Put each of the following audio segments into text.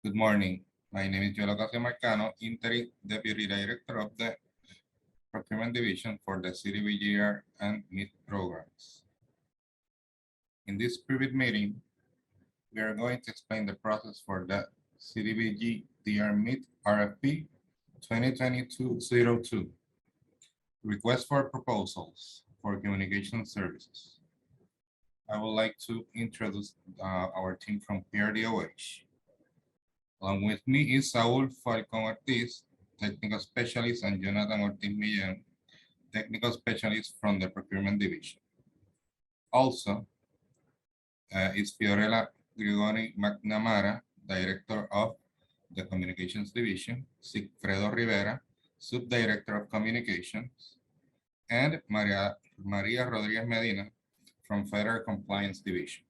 Good morning. My name is Joel Marcano, Interim Deputy Director of the Procurement Division for the CDBG-DR and MIT programs. In this private meeting, we are going to explain the process for the CDBG-DRMIT-RFP-2022-02, request for proposals for communication services. I would like to introduce our team from PRDOH. Along with me is Saul Falcon Ortiz, Technical Specialist, and Jonathan Ortiz Millán, Technical Specialist from the Procurement Division. Also, is Fiorella Grigoni McNamara, Director of the Communications Division, Sigfredo Rivera, Subdirector of Communications, and Maria Rodriguez Medina from Federal Compliance Division.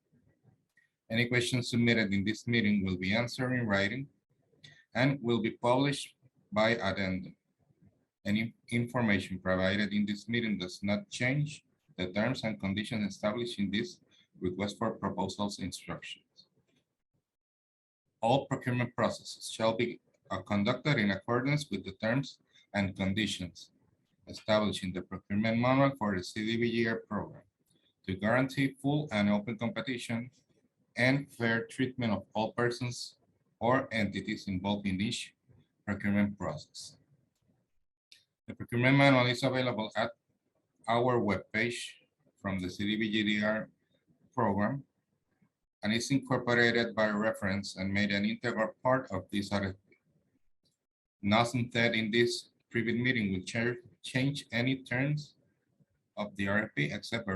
Any questions submitted in this meeting will be answered in writing and will be published by addendum. Any information provided in this meeting does not change the terms and conditions established in this request for proposals instructions. All procurement processes shall be conducted in accordance with the terms and conditions established in the procurement manual for the CDBG-DR program to guarantee full and open competition and fair treatment of all persons or entities involved in each procurement process. The procurement manual is available at our webpage from the CDBG-DR program and is incorporated by reference and made an integral part of this RFP. Nothing said in this private meeting will change any terms of the RFP except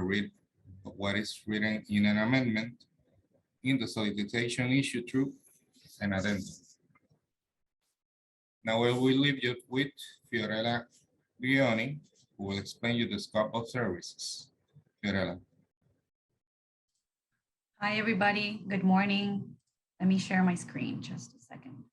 what is written in an amendment in the solicitation issue through an addendum. Now I will leave you with Fiorella Grigoni, who will explain you the scope of services. Fiorella. Hi, everybody. Good morning. Let me share my screen just a second.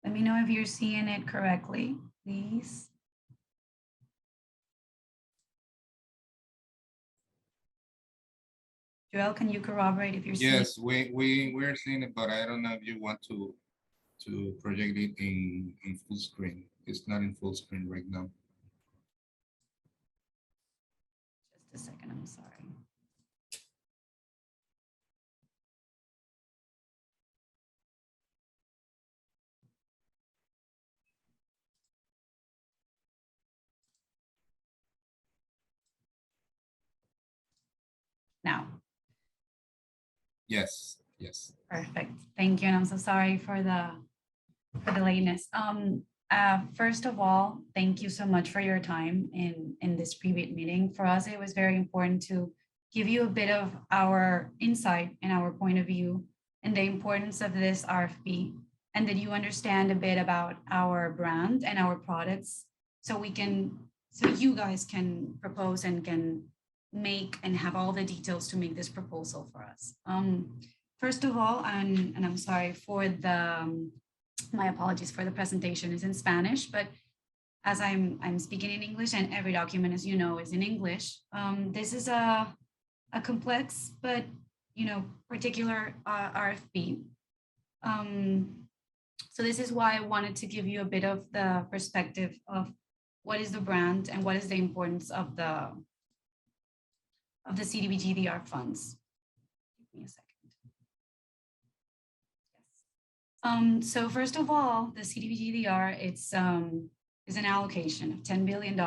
Let me know if you're seeing it correctly, please. Joel, can you corroborate if you're seeing it? Yes, we're seeing it, but I don't know if you want to project it in full screen. It's not in full screen right now. Just a second, I'm sorry. Now. Yes, yes. Perfect. Thank you. And I'm so sorry for the lateness. First of all, thank you so much for your time in this private meeting. For us, it was very important to give you a bit of our insight and our point of view and the importance of this RFP, and that you understand a bit about our brand and our products, so you guys can propose and can make and have all the details to make this proposal for us. First of all, and I'm sorry for my apologies for the presentation is in Spanish, but as I'm speaking in English and every document, as you know, is in English. This is a complex, but particular RFP. So this is why I wanted to give you a bit of the perspective of what is the brand and what is the importance of the CDBG-DR funds. Give me a second. Yes. So first of all, the CDBG-DR is an allocation of $10 billion,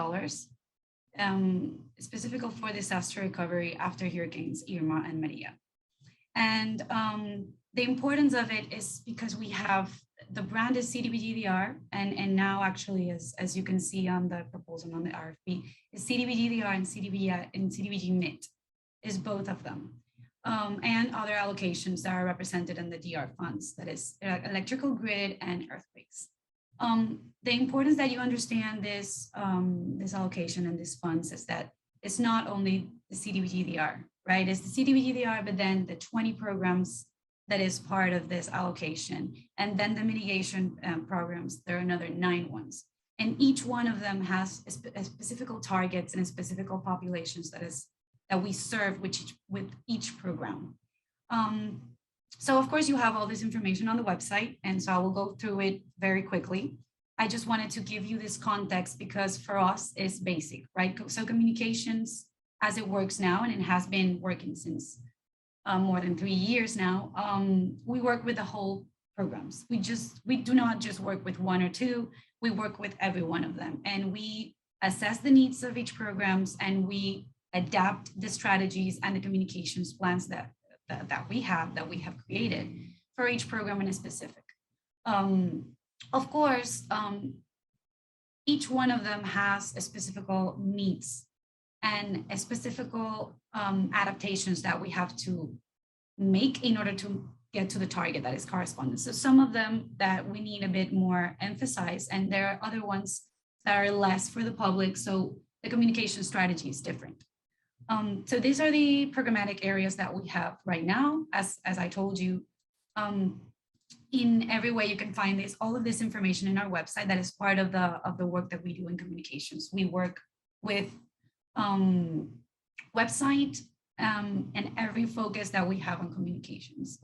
specifically for disaster recovery after hurricanes Irma and Maria. And the importance of it is because we have the brand is CDBG-DR, and now actually, as you can see on the proposal on the RFP, is CDBG-DR and CDBG-MIT is both of them, and other allocations that are represented in the DR funds, that is electrical grid and earthquakes. The importance that you understand this, this allocation and these funds is that it's not only the CDBG-DR, right? It's the CDBG-DR, but then the 20 programs that is part of this allocation. And then the mitigation programs, there are another 9 ones. And each one of them has a specific targets and specific populations that we serve with each program. So of course you have all this information on the website, and so I will go through it very quickly. I just wanted to give you this context because for us it's basic, right? So communications as it works now, and it has been working since more than 3 years now, we work with the whole programs. We do not just work with 1 or 2, we work with every one of them, and we assess the needs of each programs, and we adapt the strategies and the communications plans that we have created for each program in a specific. Of course, each one of them has a specific needs and a specific adaptations that we have to make in order to get to the target that is corresponding. So some of them that we need a bit more emphasize, and there are other ones that are less for the public. So the communication strategy is different. So these are the programmatic areas that we have right now. As I told you, in every way you can find all of this information in our website. That is part of the work that we do in communications. We work with website and every focus that we have on communications,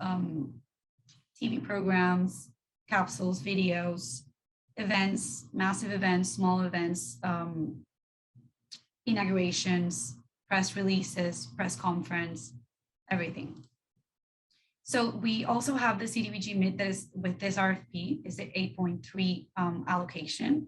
TV programs, capsules, videos, events, massive events, small events, inaugurations, press releases, press conference, everything. So we also have the CDBG-MIT that is with this RFP is the 8.3 allocation.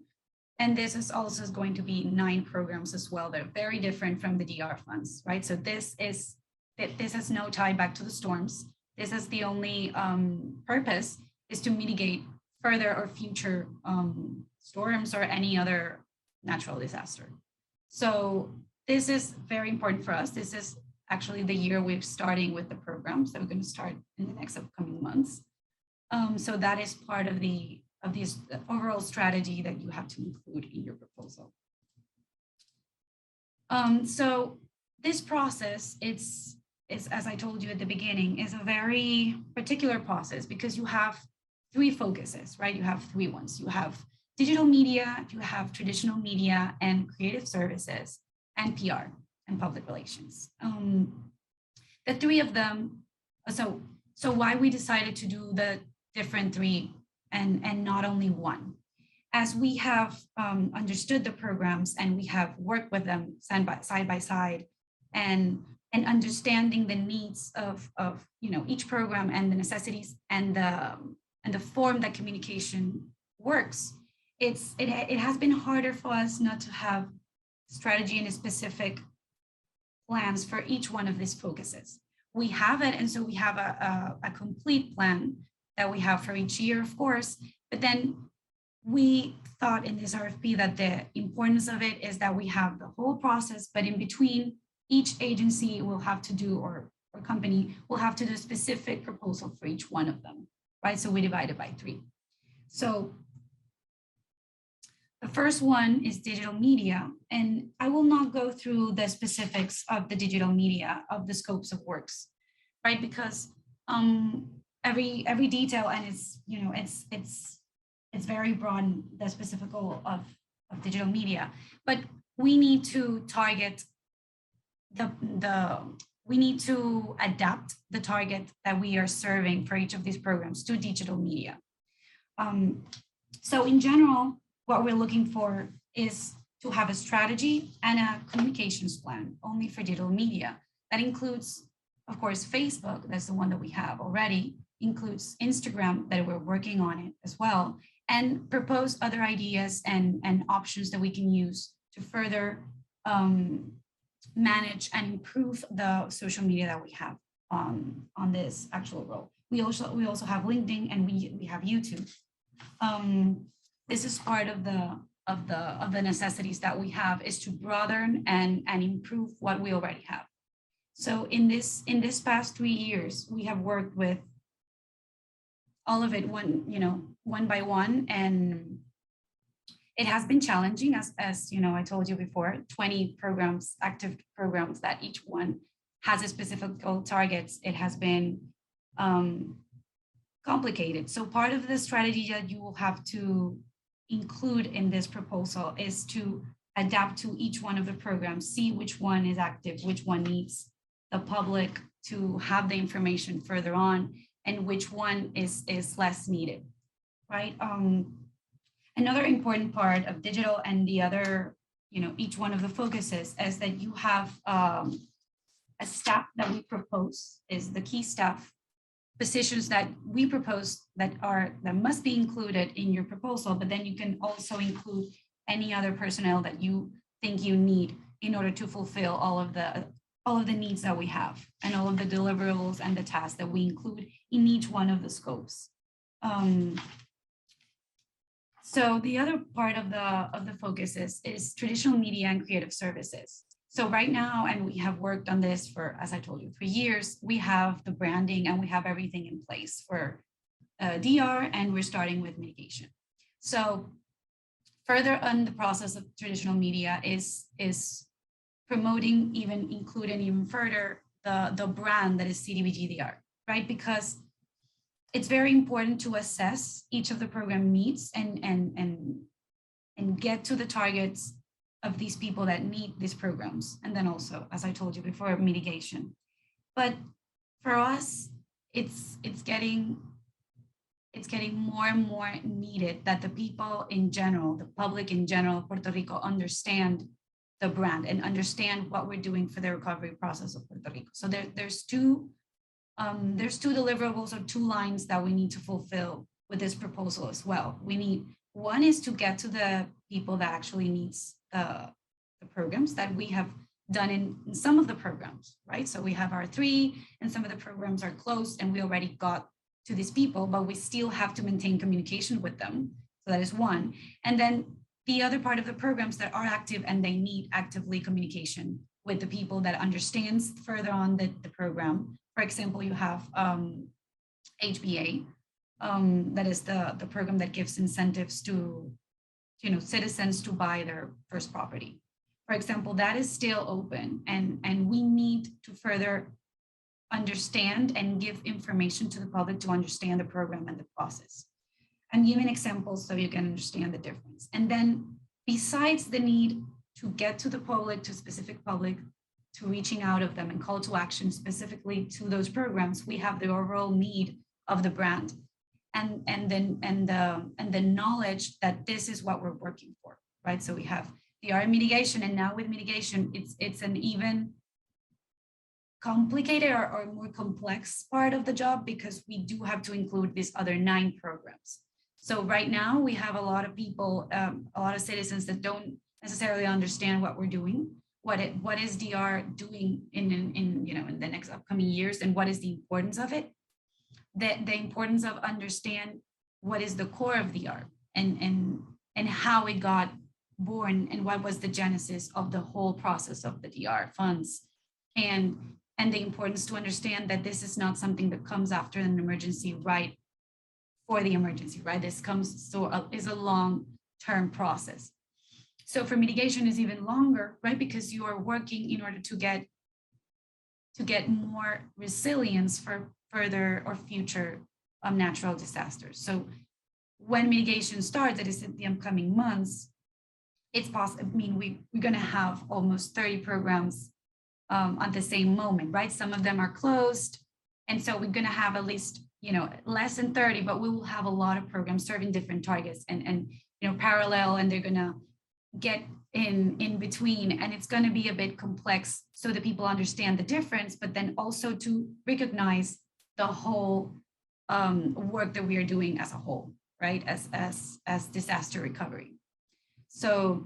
And this is also going to be 9 programs as well. They're very different from the DR funds, right? So this has no tie back to the storms. This is the only purpose is to mitigate further or future storms or any other natural disaster. So this is very important for us. This is actually the year we're starting with the program. So we're going to start in the next upcoming months. So that is part of the overall strategy that you have to include in your proposal. So this process, is, as I told you at the beginning, is a very particular process because you have 3 focuses, right? You have 3 ones. You have digital media, you have traditional media and creative services, and PR and public relations. The 3 of them, so why we decided to do the different 3 and not only 1. As we have understood the programs and we have worked with them side by side and understanding the needs of each program and the necessities and the form that communication works, it has been harder for us not to have strategy and specific plans for each one of these focuses. We have it, and so we have a complete plan that we have for each year, of course, but then we thought in this RFP that the importance of it is that we have the whole process, but in between each agency will have to do, or company will have to do a specific proposal for each one of them, right? So we divide it by 3. So the first one is digital media, and I will not go through the specifics of the digital media, of the scopes of works, right? Because every detail, and it's very broad, the specific of digital media, but we need to target we need to adapt the target that we are serving for each of these programs to digital media. So in general, what we're looking for is to have a strategy and a communications plan only for digital media. That includes, of course, Facebook, that's the one that we have already, includes Instagram, that we're working on it as well, and propose other ideas and options that we can use to further manage and improve the social media that we have on this actual role. We also have LinkedIn, and we have YouTube. This is part of the necessities that we have, is to broaden and improve what we already have. So in this past 3 years, we have worked with all of it one by one, and It has been challenging, as you know, I told you before, 20 programs, active programs, that each one has a specific goal targets. It has been complicated. So part of the strategy that you will have to include in this proposal is to adapt to each one of the programs, see which one is active, which one needs the public to have the information further on, and which one is less needed, right? Another important part of digital and the other, you know, each one of the focuses is that you have a staff that we propose is the key staff positions that we propose that must be included in your proposal, but then you can also include any other personnel that you think you need in order to fulfill all of the needs that we have and all of the deliverables and the tasks that we include in each one of the scopes. So the other part of the focus is traditional media and creative services. So right now, and we have worked on this for, as I told you, for years, we have the branding and we have everything in place for DR, and we're starting with mitigation. So further on the process of traditional media is promoting, including even further the brand that is CDBG-DR, right? Because it's very important to assess each of the program needs and get to the targets of these people that need these programs. And then also, as I told you before, mitigation. But for us, it's getting more and more needed that the people in general, the public in general, Puerto Rico, understand the brand and understand what we're doing for the recovery process of Puerto Rico. So there's two deliverables or two lines that we need to fulfill with this proposal as well. One is to get to the people that actually needs the programs that we have done in some of the programs, right? So we have our 3 and some of the programs are closed and we already got to these people, but we still have to maintain communication with them. So that is one. And then the other part of the programs that are active and they need actively communication with the people that understands further on the program. For example, you have HBA, that is the program that gives incentives to citizens to buy their first property. For example, that is still open and we need to further understand and give information to the public to understand the program and the process. I'm giving examples so you can understand the difference. And then besides the need to get to the public, to specific public, to reaching out of them and call to action specifically to those programs, we have the overall need of the brand and the knowledge that this is what we're working for, right? So we have DR mitigation, and now with mitigation, it's an even complicated or more complex part of the job because we do have to include these other 9 programs. So right now we have a lot of people, a lot of citizens that don't necessarily understand what we're doing, what is DR doing in the next upcoming years, and what is the importance of it. The importance of understand what is the core of DR and how it got born and what was the genesis of the whole process of the DR funds, and the importance to understand that this is not something that comes after an emergency, right? For the emergency, right? This is a long-term process. So for mitigation is even longer, right? Because you are working in order to get more resilience for further or future natural disasters. So when mitigation starts, that is in the upcoming months, it's possible. I mean, we're going to have almost 30 programs at the same moment, right? Some of them are closed, and so we're going to have at least less than 30, but we will have a lot of programs serving different targets and parallel, and they're going to get in between, and it's going to be a bit complex so that people understand the difference, but then also to recognize the whole work that we are doing as a whole, right? As disaster recovery. So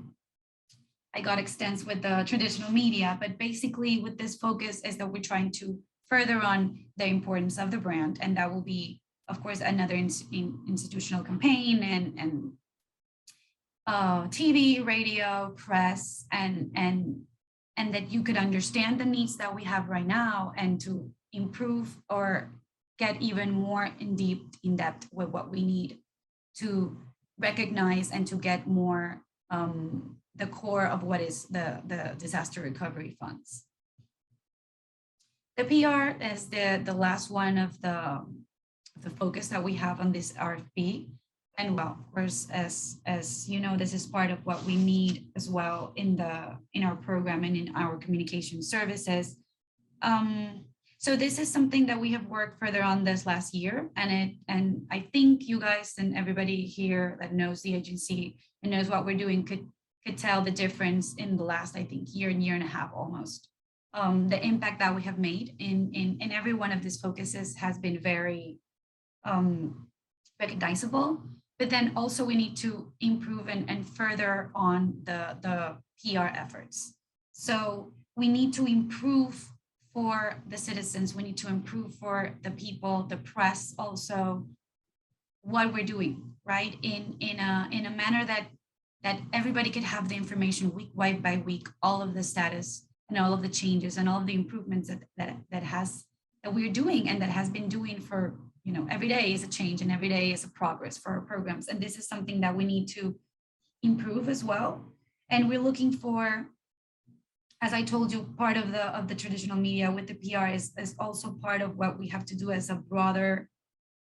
I got extensive with the traditional media, but basically with this focus is that we're trying to further on the importance of the brand, and that will be, of course, another institutional campaign and TV, radio, press, and that you could understand the needs that we have right now and to improve or get even more in depth with what we need to recognize and to get more the core of what is the disaster recovery funds. The PR is the last one of the focus that we have on this RFP. And well, of course, as you know, this is part of what we need as well in our program and in our communication services. So this is something that we have worked further on this last year, and I think you guys and everybody here that knows the agency and knows what we're doing could tell the difference in the last, I think, year and a half almost. The impact that we have made in every one of these focuses has been very recognizable, but then also we need to improve and further on the PR efforts. So we need to improve for the citizens, we need to improve for the people, the press also, what we're doing, right? In a manner that everybody could have the information week by week, all of the status and all of the changes and all of the improvements that we're doing and that has been doing for, you know, every day is a change and every day is a progress for our programs. And this is something that we need to improve as well. And we're looking for, as I told you, part of the traditional media with the PR is also part of what we have to do as a broader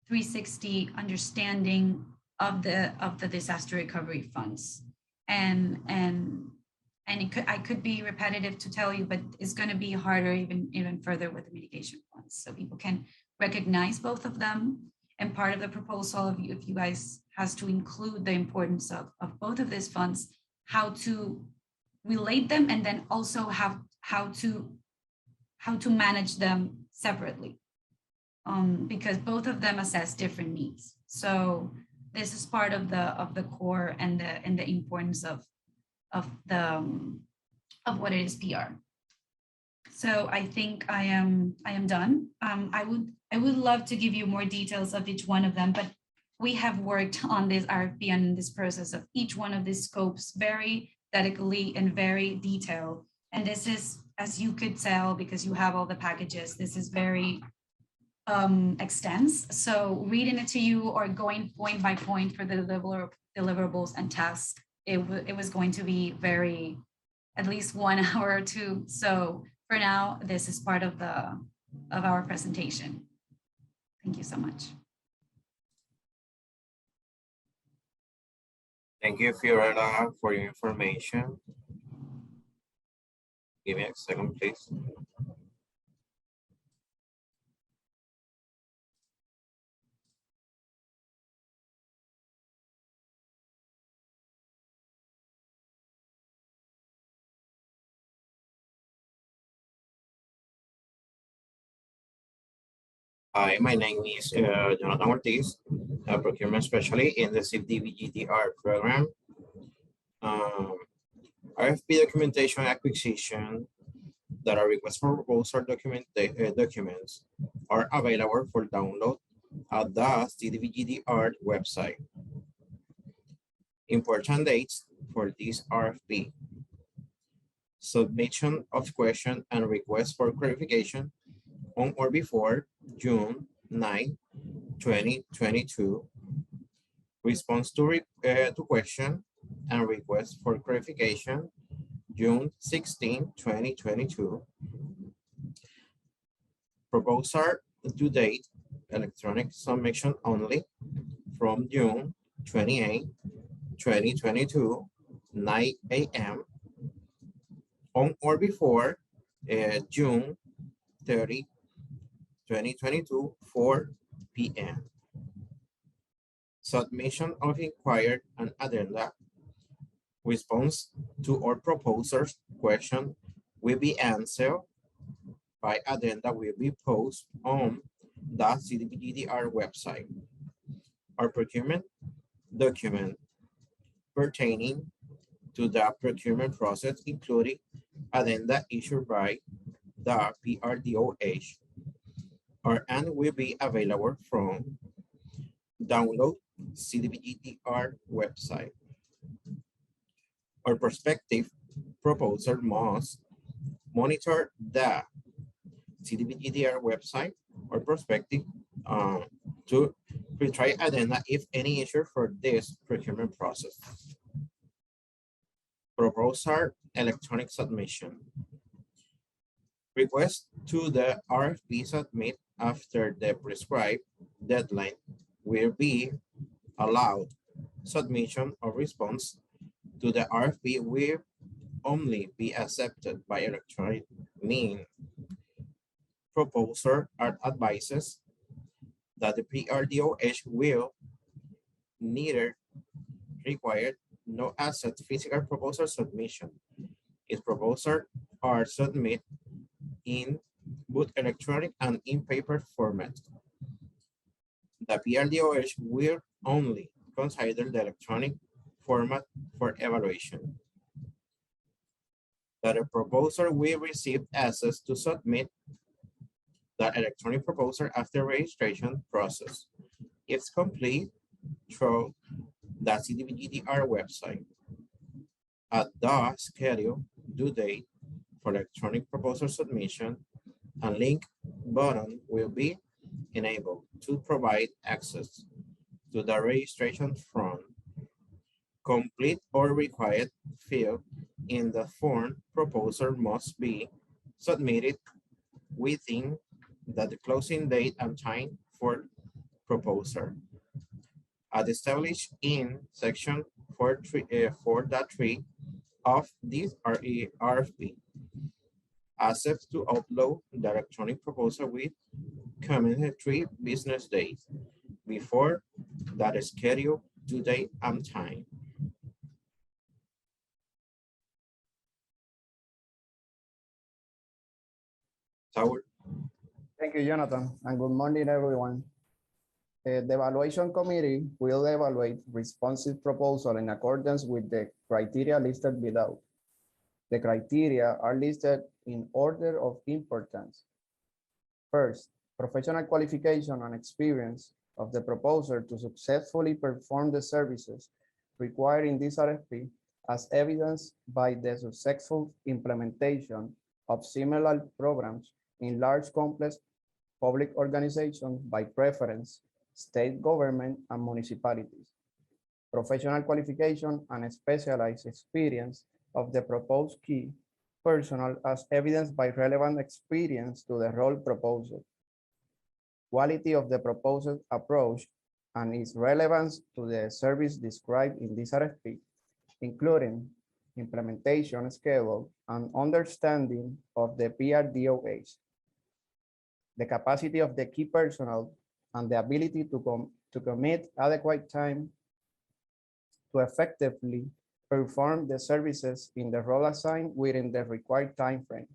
360 understanding of the disaster recovery funds. And I could be repetitive to tell you, but it's going to be harder even further with the mitigation funds. So people can recognize both of them. And part of the proposal of you, if you guys has to include the importance of both of these funds, how to relate them, and then also how to manage them separately, because both of them assess different needs. So this is part of the core and the importance of what it is PR. So I think I am done. I would love to give you more details of each one of them, but we have worked on this RFP and this process of each one of these scopes very dedicatedly and very detailed. And this is, as you could tell, because you have all the packages, this is very extensive. So reading it to you or going point by point for the deliverables and tasks, it was going to be very, at least 1 hour or two. So for now, this is part of our presentation. Thank you so much. Thank you, Fiorella, for your information. Give me a second, please. Hi, my name is Jonathan Ortiz, a procurement specialist in the CDBG-DR program. RFP documentation acquisition that are requests for proposal documents are available for download at the CDBG-DR website. Important dates for this RFP. Submission of question and request for clarification on or before June 9, 2022. Response to question and request for clarification June 16, 2022. Proposal due date, electronic submission only from June 28, 2022, 9 a.m. on or before June 30, 2022, 4 p.m. Submission of inquiry and addenda. Response to all proposers' question will be answered by addenda will be posted on the CDBG-DR website. Our procurement document pertaining to the procurement process, including addenda issued by the PRDOH, and will be available from download CDBG-DR website. Our prospective proposer must monitor the CDBG-DR website or prospective to Retry addenda if any issue for this procurement process. Proposal electronic submission. Request to the RFP submit after the prescribed deadline will be allowed. Submission or response to the RFP will only be accepted by electronic means. Proposer advises that the PRDOH will neither require no asset physical proposal submission. Its proposal are submit in both electronic and in paper format. The PRDOH will only consider the electronic format for evaluation. That a proposer will receive access to submit the electronic proposal after registration process. It's complete through the CDBG-DR website. At the schedule due date for electronic proposal submission, a link button will be enabled to provide access to the registration form. Complete or required field in the form proposal must be submitted within the closing date and time for proposal. As established in section 4.3 of this RFP, access to upload the electronic proposal with commented 3 business days before that schedule due date and time. Howard. Thank you, Jonathan, and good morning, everyone. The evaluation committee will evaluate responsive proposal in accordance with the criteria listed below. The criteria are listed in order of importance. First, professional qualification and experience of the proposer to successfully perform the services required in this RFP, as evidenced by the successful implementation of similar programs in large complex public organizations by preference, state government and municipalities. Professional qualification and specialized experience of the proposed key personnel as evidenced by relevant experience to the role proposed. Quality of the proposed approach and its relevance to the service described in this RFP, including implementation schedule and understanding of the PRDOH. The capacity of the key personnel and the ability to commit adequate time to effectively perform the services in the role assigned within the required time frame.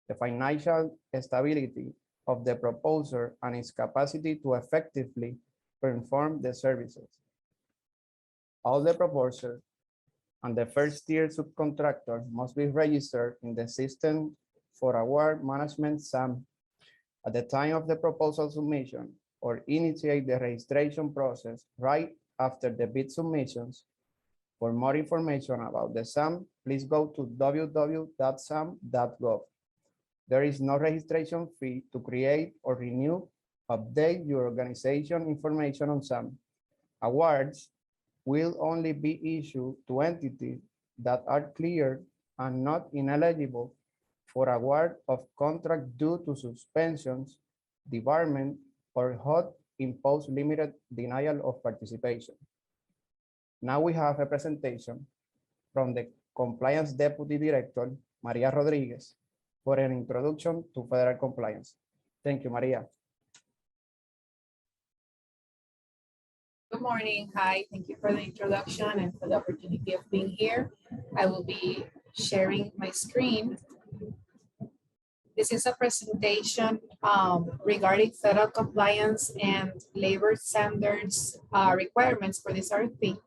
The financial stability of the proposer and its capacity to effectively perform the services. All the proposers and the first tier subcontractor must be registered in the system for award management SAM at the time of the proposal submission, or initiate the registration process right after the bid submissions. For more information about the SAM, please go to www.sam.gov. There is no registration fee to create or renew, update your organization information on SAM. Awards will only be issued to entities that are cleared and not ineligible for award of contract due to suspensions, debarment, or HOT imposed limited denial of participation. Now we have a presentation from the Compliance Deputy Director, Maria Rodriguez, for an introduction to federal compliance. Thank you, Maria. Good morning. Hi, thank you for the introduction and for the opportunity of being here. I will be sharing my screen. This is a presentation regarding federal compliance and labor standards requirements for this RFP.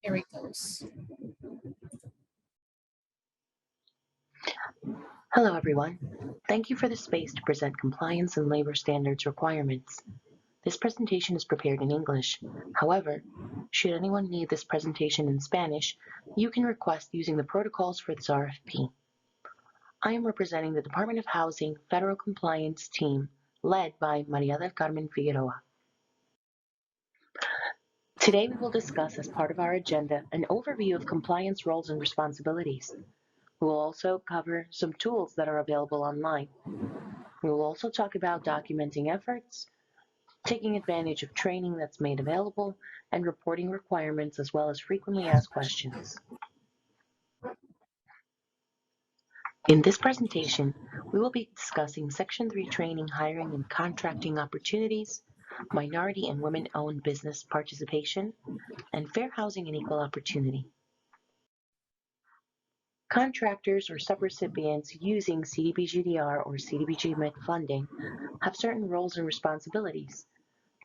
Here it goes. Hello, everyone. Thank you for the space to present compliance and labor standards requirements. This presentation is prepared in English. However, should anyone need this presentation in Spanish, you can request using the protocols for this RFP. I am representing the Department of Housing Federal Compliance team led by Maria del Carmen Figueroa. Today we will discuss as part of our agenda an overview of compliance roles and responsibilities. We will also cover some tools that are available online. We will also talk about documenting efforts, taking advantage of training that's made available, and reporting requirements as well as frequently asked questions. In this presentation, we will be discussing Section 3 training, hiring, and contracting opportunities, minority and women-owned business participation, and fair housing and equal opportunity. Contractors or subrecipients using CDBG-DR or CDBG-MIT funding have certain roles and responsibilities.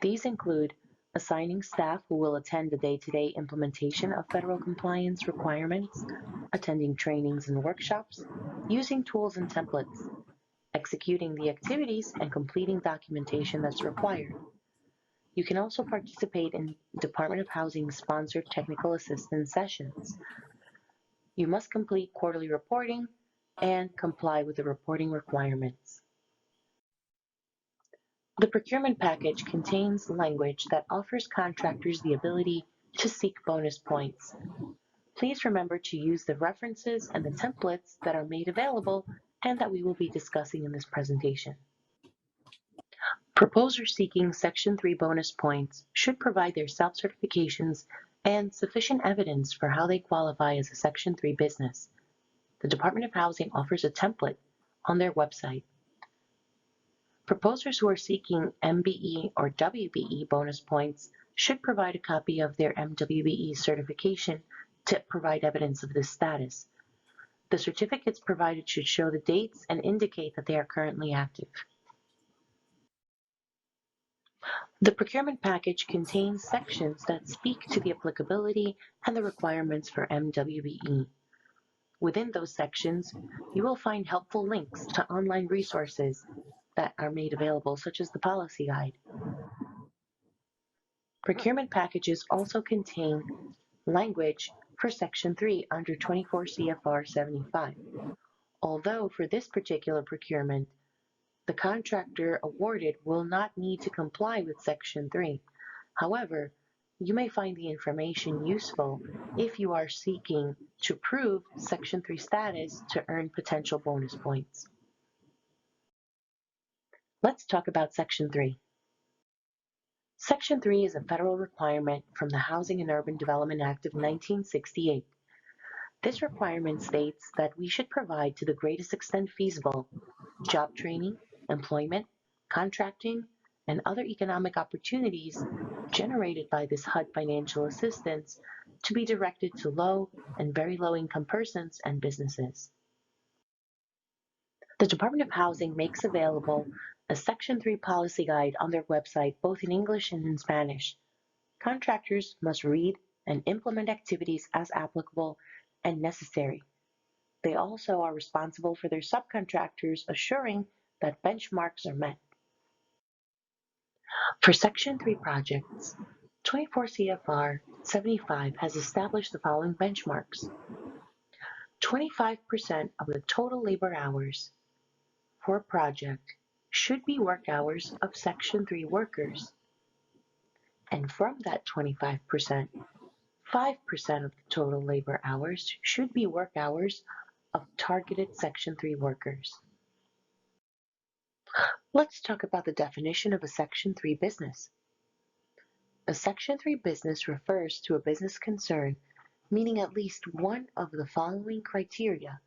These include assigning staff who will attend the day-to-day implementation of federal compliance requirements, attending trainings and workshops, using tools and templates, executing the activities, and completing documentation that's required. You can also participate in Department of Housing sponsored technical assistance sessions. You must complete quarterly reporting and comply with the reporting requirements. The procurement package contains language that offers contractors the ability to seek bonus points. Please remember to use the references and the templates that are made available and that we will be discussing in this presentation. Proposers seeking Section 3 bonus points should provide their self-certifications and sufficient evidence for how they qualify as a Section 3 business. The Department of Housing offers a template on their website. Proposers who are seeking MBE or WBE bonus points should provide a copy of their MWBE certification to provide evidence of this status. The certificates provided should show the dates and indicate that they are currently active. The procurement package contains sections that speak to the applicability and the requirements for MWBE. Within those sections, you will find helpful links to online resources that are made available, such as the policy guide. Procurement packages also contain language for Section 3 under 24 CFR 75. Although for this particular procurement, the contractor awarded will not need to comply with Section 3. However, you may find the information useful if you are seeking to prove Section 3 status to earn potential bonus points. Let's talk about Section 3. Section 3 is a federal requirement from the Housing and Urban Development Act of 1968. This requirement states that we should provide to the greatest extent feasible job training, employment, contracting, and other economic opportunities generated by this HUD financial assistance to be directed to low and very low income persons and businesses. The Department of Housing makes available a Section 3 policy guide on their website, both in English and in Spanish. Contractors must read and implement activities as applicable and necessary. They also are responsible for their subcontractors assuring that benchmarks are met. For Section 3 projects, 24 CFR 75 has established the following benchmarks. 25% of the total labor hours for a project should be work hours of Section 3 workers. And from that 25%, 5% of the total labor hours should be work hours of targeted Section 3 workers. Let's talk about the definition of a Section 3 business. A Section 3 business refers to a business concern meeting at least one of the following criteria,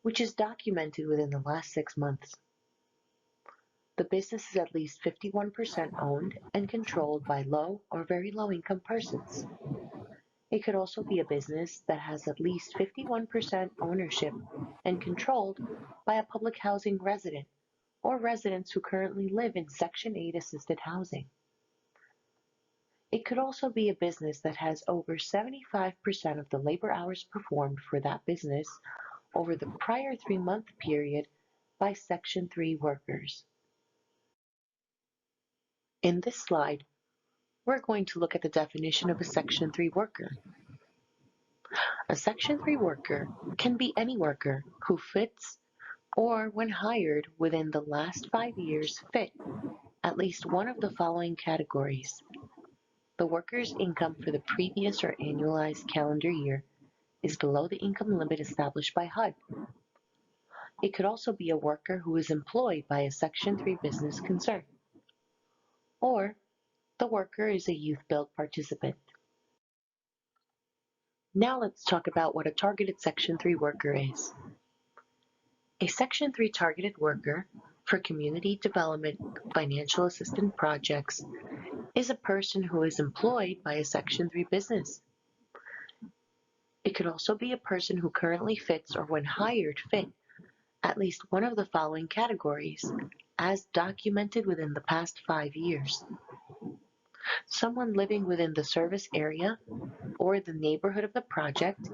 which is documented within the last 6 months. The business is at least 51% owned and controlled by low or very low income persons. It could also be a business that has at least 51% ownership and controlled by a public housing resident or residents who currently live in Section 8 assisted housing. It could also be a business that has over 75% of the labor hours performed for that business over the prior 3-month period by Section 3 workers. In this slide, we're going to look at the definition of a Section 3 worker. A Section 3 worker can be any worker who fits or, when hired within the last 5 years, fit at least one of the following categories. The worker's income for the previous or annualized calendar year is below the income limit established by HUD. It could also be a worker who is employed by a Section 3 business concern. Or the worker is a youth build participant. Now let's talk about what a targeted Section 3 worker is. A Section 3 targeted worker for community development financial assistance projects is a person who is employed by a Section 3 business. It could also be a person who currently fits or when hired fit at least one of the following categories as documented within the past 5 years. Someone living within the service area or the neighborhood of the project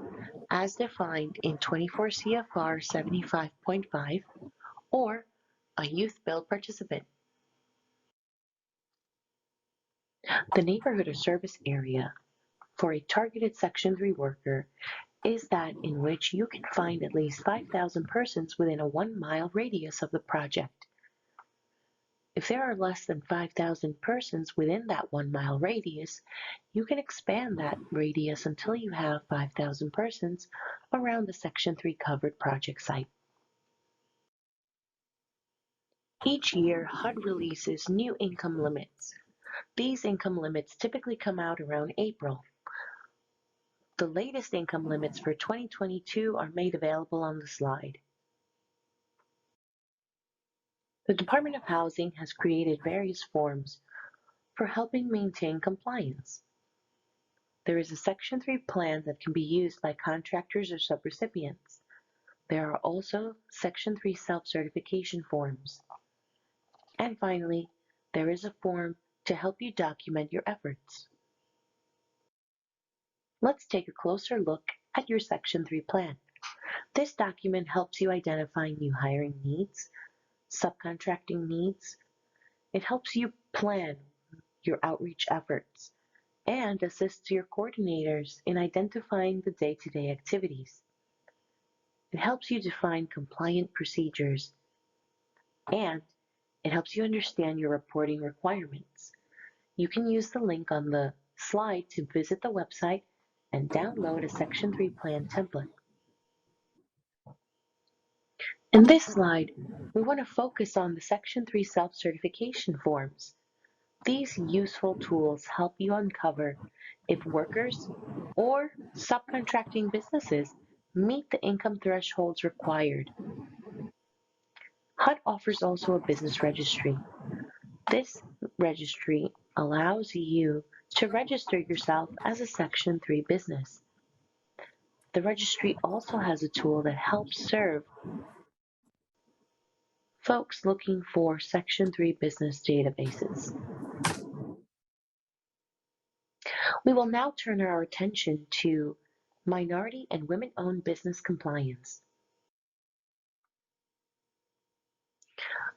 as defined in 24 CFR 75.5 or a youth build participant. The neighborhood or service area for a targeted Section 3 worker is that in which you can find at least 5,000 persons within a 1-mile radius of the project. If there are less than 5,000 persons within that 1-mile radius, you can expand that radius until you have 5,000 persons around the Section 3 covered project site. Each year, HUD releases new income limits. These income limits typically come out around April. The latest income limits for 2022 are made available on the slide. The Department of Housing has created various forms for helping maintain compliance. There is a Section 3 plan that can be used by contractors or subrecipients. There are also Section 3 self-certification forms. And finally, there is a form to help you document your efforts. Let's take a closer look at your Section 3 plan. This document helps you identify new hiring needs, subcontracting needs. It helps you plan your outreach efforts and assists your coordinators in identifying the day-to-day activities. It helps you define compliant procedures, and it helps you understand your reporting requirements. You can use the link on the slide to visit the website and download a Section 3 plan template. In this slide, we want to focus on the Section 3 self-certification forms. These useful tools help you uncover if workers or subcontracting businesses meet the income thresholds required. HUD offers also a business registry. This registry allows you to register yourself as a Section 3 business. The registry also has a tool that helps serve folks looking for Section 3 business databases. We will now turn our attention to minority and women-owned business compliance.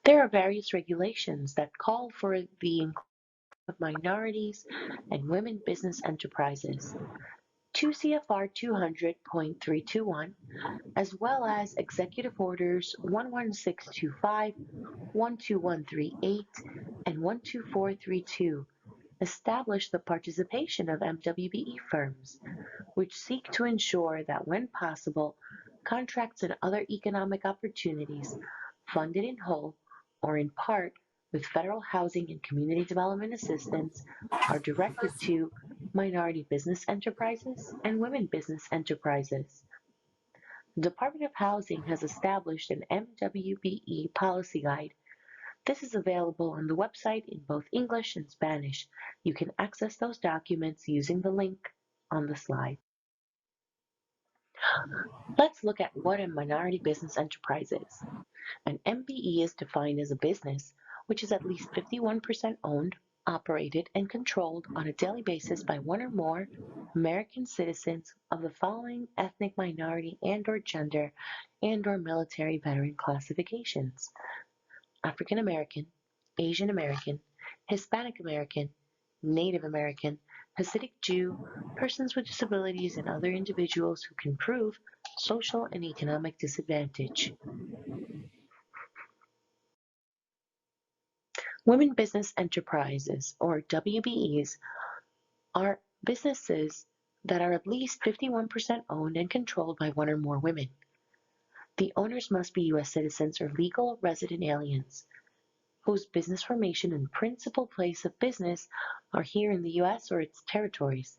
There are various regulations that call for the inclusion of minorities and women business enterprises. 2 CFR 200.321, as well as Executive Orders 11625, 12138, and 12432 establish the participation of MWBE firms, which seek to ensure that when possible, contracts and other economic opportunities funded in whole or in part with federal housing and community development assistance are directed to minority business enterprises and women business enterprises. The Department of Housing has established an MWBE policy guide. This is available on the website in both English and Spanish. You can access those documents using the link on the slide. Let's look at what a minority business enterprise is. An MBE is defined as a business which is at least 51% owned, operated, and controlled on a daily basis by one or more American citizens of the following ethnic minority and/or gender and/or military veteran classifications: African American, Asian American, Hispanic American, Native American, Hasidic Jew, persons with disabilities, and other individuals who can prove social and economic disadvantage. Women Business Enterprises, or WBEs, are businesses that are at least 51% owned and controlled by one or more women. The owners must be U.S. citizens or legal resident aliens, whose business formation and principal place of business are here in the U.S. or its territories,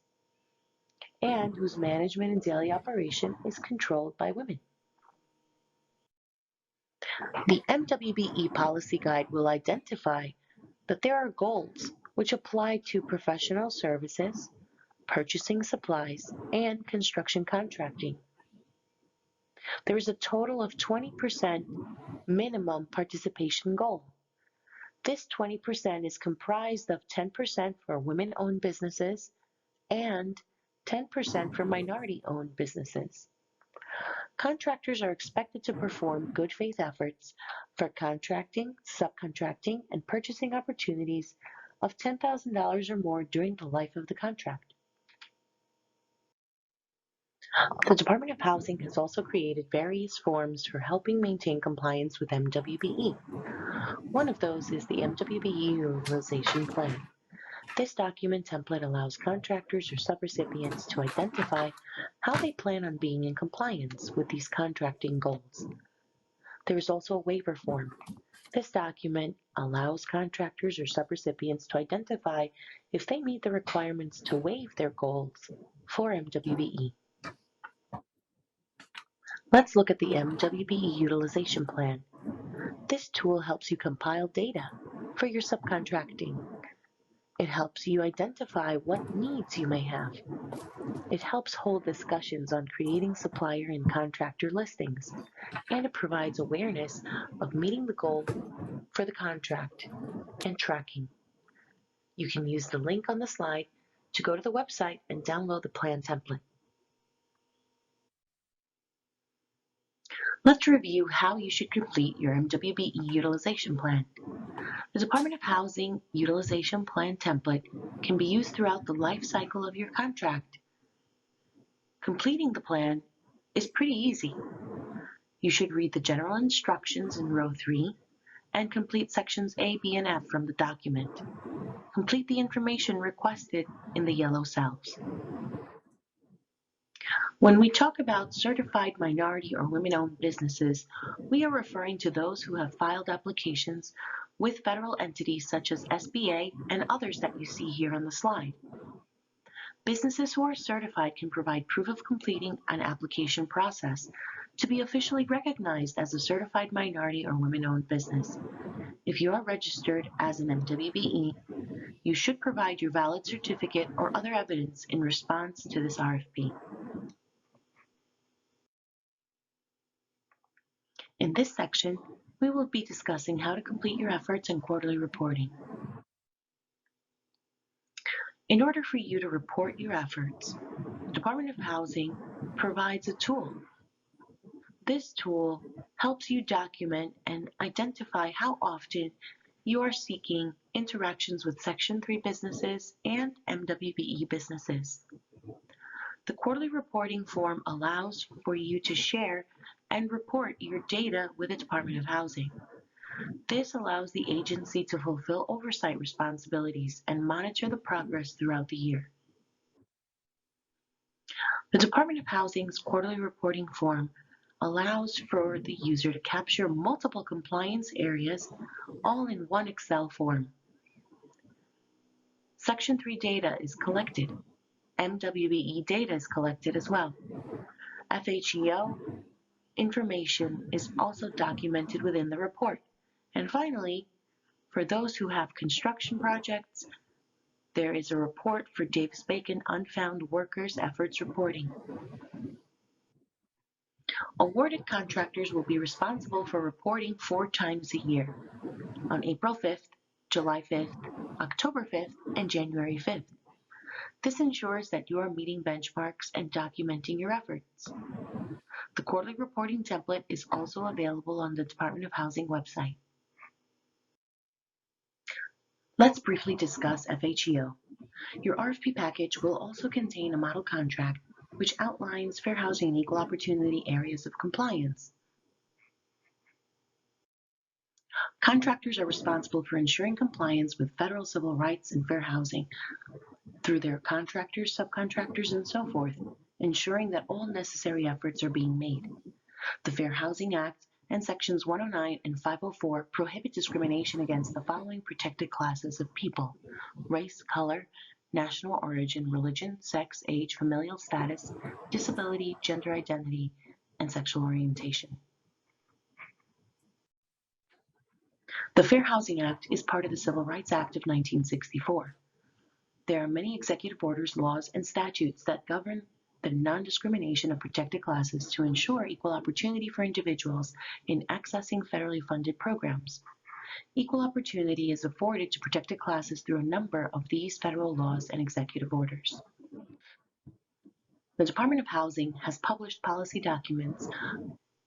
and whose management and daily operation is controlled by women. The MWBE Policy Guide will identify that there are goals which apply to professional services, purchasing supplies, and construction contracting. There is a total of 20% minimum participation goal. This 20% is comprised of 10% for women-owned businesses and 10% for minority-owned businesses. Contractors are expected to perform good faith efforts for contracting, subcontracting, and purchasing opportunities of $10,000 or more during the life of the contract. The Department of Housing has also created various forms for helping maintain compliance with MWBE. One of those is the MWBE Utilization Plan. This document template allows contractors or subrecipients to identify how they plan on being in compliance with these contracting goals. There is also a waiver form. This document allows contractors or subrecipients to identify if they meet the requirements to waive their goals for MWBE. Let's look at the MWBE Utilization Plan. This tool helps you compile data for your subcontracting. It helps you identify what needs you may have. It helps hold discussions on creating supplier and contractor listings, and it provides awareness of meeting the goal for the contract and tracking. You can use the link on the slide to go to the website and download the plan template. Let's review how you should complete your MWBE Utilization Plan. The Department of Housing Utilization Plan template can be used throughout the life cycle of your contract. Completing the plan is pretty easy. You should read the general instructions in row 3 and complete sections A, B, and F from the document. Complete the information requested in the yellow cells. When we talk about certified minority or women-owned businesses, we are referring to those who have filed applications with federal entities such as SBA and others that you see here on the slide. Businesses who are certified can provide proof of completing an application process to be officially recognized as a certified minority or women-owned business. If you are registered as an MWBE, you should provide your valid certificate or other evidence in response to this RFP. In this section, we will be discussing how to complete your efforts and quarterly reporting. In order for you to report your efforts, the Department of Housing provides a tool. This tool helps you document and identify how often you are seeking interactions with Section 3 businesses and MWBE businesses. The quarterly reporting form allows for you to share and report your data with the Department of Housing. This allows the agency to fulfill oversight responsibilities and monitor the progress throughout the year. The Department of Housing's quarterly reporting form allows for the user to capture multiple compliance areas all in one Excel form. Section 3 data is collected. MWBE data is collected as well. FHEO information is also documented within the report. And finally, for those who have construction projects, there is a report for Davis-Bacon Unfound Workers Efforts Reporting. Awarded contractors will be responsible for reporting 4 times a year, on April 5th, July 5th, October 5th, and January 5th. This ensures that you are meeting benchmarks and documenting your efforts. The quarterly reporting template is also available on the Department of Housing website. Let's briefly discuss FHEO. Your RFP package will also contain a model contract which outlines fair housing and equal opportunity areas of compliance. Contractors are responsible for ensuring compliance with federal civil rights and fair housing through their contractors, subcontractors, and so forth, ensuring that all necessary efforts are being made. The Fair Housing Act and Sections 109 and 504 prohibit discrimination against the following protected classes of people: race, color, national origin, religion, sex, age, familial status, disability, gender identity, and sexual orientation. The Fair Housing Act is part of the Civil Rights Act of 1964. There are many executive orders, laws, and statutes that govern the non-discrimination of protected classes to ensure equal opportunity for individuals in accessing federally funded programs. Equal opportunity is afforded to protected classes through a number of these federal laws and executive orders. The Department of Housing has published policy documents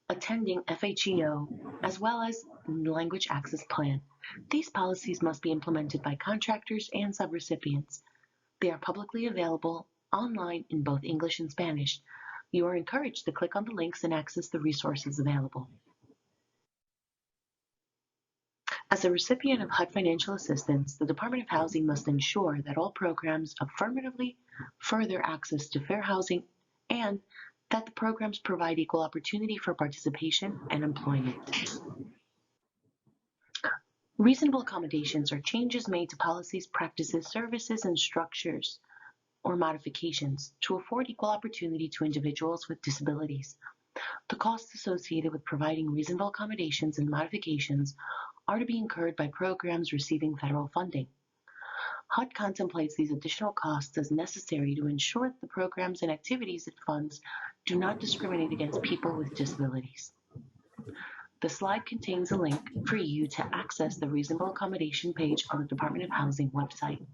attending FHEO, as well as Language Access Plan. These policies must be implemented by contractors and subrecipients. They are publicly available online in both English and Spanish. You are encouraged to click on the links and access the resources available. As a recipient of HUD financial assistance, the Department of Housing must ensure that all programs affirmatively further access to fair housing and that the programs provide equal opportunity for participation and employment. Reasonable accommodations are changes made to policies, practices, services, and structures, or modifications to afford equal opportunity to individuals with disabilities. The costs associated with providing reasonable accommodations and modifications are to be incurred by programs receiving federal funding. HUD contemplates these additional costs as necessary to ensure that the programs and activities it funds do not discriminate against people with disabilities. The slide contains a link for you to access the reasonable accommodation page on the Department of Housing website.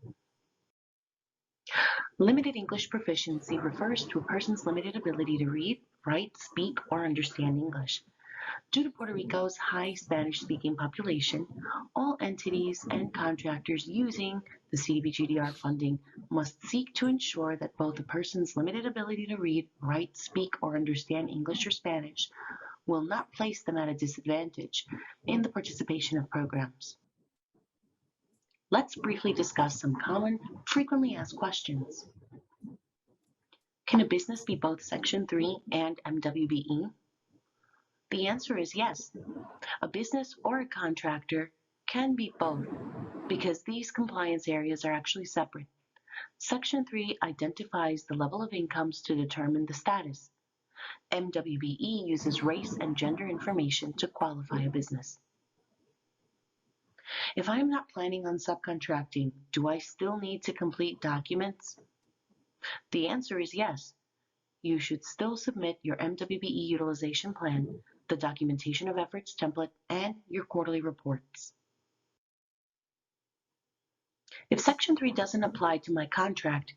Limited English proficiency refers to a person's limited ability to read, write, speak, or understand English. Due to Puerto Rico's high Spanish-speaking population, all entities and contractors using the CDBG-DR funding must seek to ensure that both a person's limited ability to read, write, speak, or understand English or Spanish will not place them at a disadvantage in the participation of programs. Let's briefly discuss some common, frequently asked questions. Can a business be both Section 3 and MWBE? The answer is yes. A business or a contractor can be both because these compliance areas are actually separate. Section 3 identifies the level of incomes to determine the status. MWBE uses race and gender information to qualify a business. If I am not planning on subcontracting, do I still need to complete documents? The answer is yes. You should still submit your MWBE utilization plan, the documentation of efforts template, and your quarterly reports. If Section 3 doesn't apply to my contract,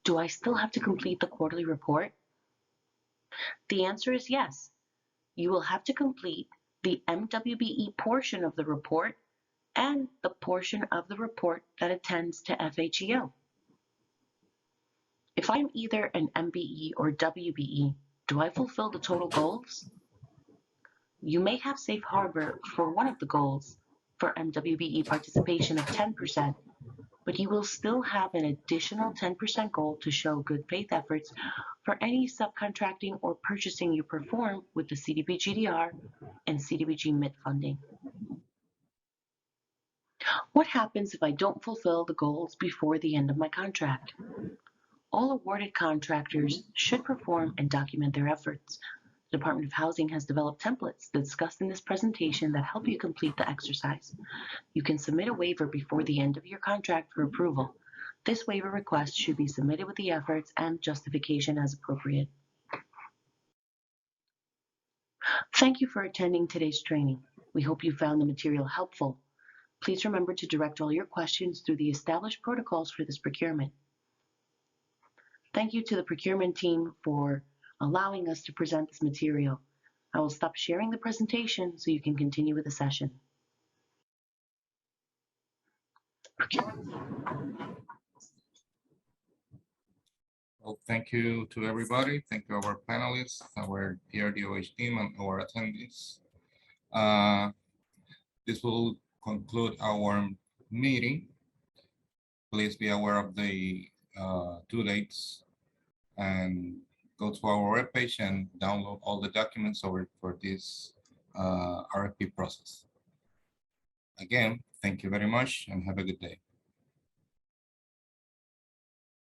do I still have to complete the quarterly report? The answer is yes. You will have to complete the MWBE portion of the report and the portion of the report that attends to FHEO. If I'm either an MBE or WBE, do I fulfill the total goals? You may have safe harbor for one of the goals for MWBE participation of 10%, but you will still have an additional 10% goal to show good faith efforts for any subcontracting or purchasing you perform with the CDBG-DR and CDBG-MIT funding. What happens if I don't fulfill the goals before the end of my contract? All awarded contractors should perform and document their efforts. The Department of Housing has developed templates discussed in this presentation that help you complete the exercise. You can submit a waiver before the end of your contract for approval. This waiver request should be submitted with the efforts and justification as appropriate. Thank you for attending today's training. We hope you found the material helpful. Please remember to direct all your questions through the established protocols for this procurement. Thank you to the procurement team for allowing us to present this material. I will stop sharing the presentation so you can continue with the session. Well, thank you to everybody. Thank you our panelists, our PRDOH team, and our attendees. This will conclude our meeting. Please be aware of the due dates and go to our webpage and download all the documents for this RFP process. Again, thank you very much and have a good day.